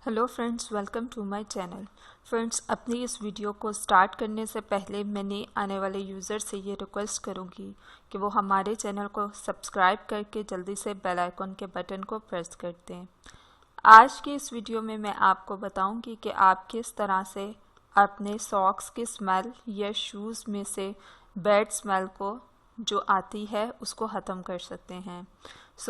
Hello friends, welcome to my channel. Friends, अपनी इस video को स्टार्ट करने से पहले मैंने आने वाले यूज़र से ये रिक्वेस्ट करूँगी कि वो हमारे चैनल को सब्सक्राइब करके जल्दी से बेल आइकन के बटन को प्रेस कर दें। आज की इस वीडियो में मैं आपको बताऊँगी कि आप किस तरह से अपने सॉक्स की स्मेल या शूज़ में से बैड स्मेल को जो आती है उसको ख़त्म कर सकते हैं।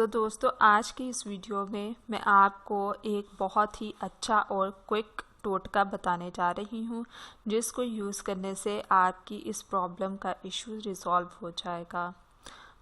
दोस्तों, आज की इस वीडियो में मैं आपको एक बहुत ही अच्छा और क्विक टोटका बताने जा रही हूँ जिसको यूज़ करने से आपकी इस प्रॉब्लम का इशू रिजॉल्व हो जाएगा।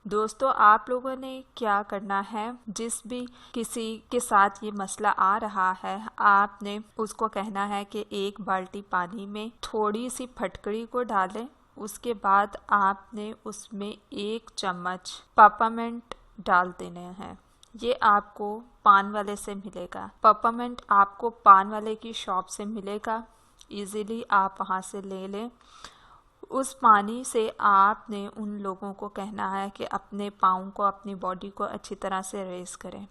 दोस्तों, आप लोगों ने क्या करना है, जिस भी किसी के साथ ये मसला आ रहा है, आपने उसको कहना है कि एक बाल्टी पानी में थोड़ी सी फटकड़ी को डालें। उसके बाद आपने उसमें 1 चम्मच पेपरमिंट डाल देने हैं। ये आपको पान वाले से मिलेगा। पेपरमिंट आपको पान वाले की शॉप से मिलेगा, इजीली आप वहाँ से ले लें। उस पानी से आपने उन लोगों को कहना है कि अपने पाँव को, अपनी बॉडी को अच्छी तरह से रेस करें।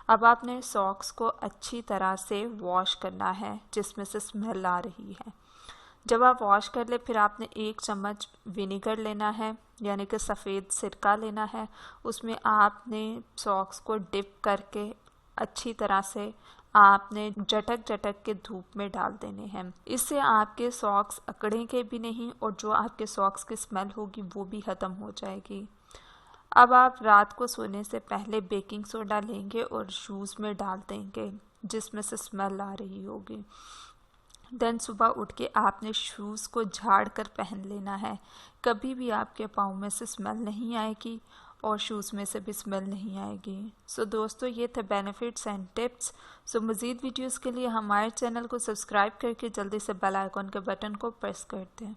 अब आपने सॉक्स को अच्छी तरह से वॉश करना है जिसमें से स्मेल आ रही है। जब आप वॉश कर ले, फिर आपने 1 चम्मच विनेगर लेना है, यानी कि सफ़ेद सिरका लेना है। उसमें आपने सॉक्स को डिप करके अच्छी तरह से आपने झटक झटक के धूप में डाल देने हैं। इससे आपके सॉक्स अकड़ेंगे भी नहीं और जो आपके सॉक्स की स्मेल होगी वो भी ख़त्म हो जाएगी। अब आप रात को सोने से पहले बेकिंग सोडा लेंगे और शूज़ में डाल देंगे जिसमें से स्मेल आ रही होगी। देन सुबह उठ के आपने शूज़ को झाड़ कर पहन लेना है। कभी भी आपके पाँव में से स्मेल नहीं आएगी और शूज़ में से भी स्मेल नहीं आएगी। दोस्तों, ये थे बेनिफिट्स एंड टिप्स। मज़ीद वीडियोस के लिए हमारे चैनल को सब्सक्राइब करके जल्दी से बेल आइकन के बटन को प्रेस कर दें।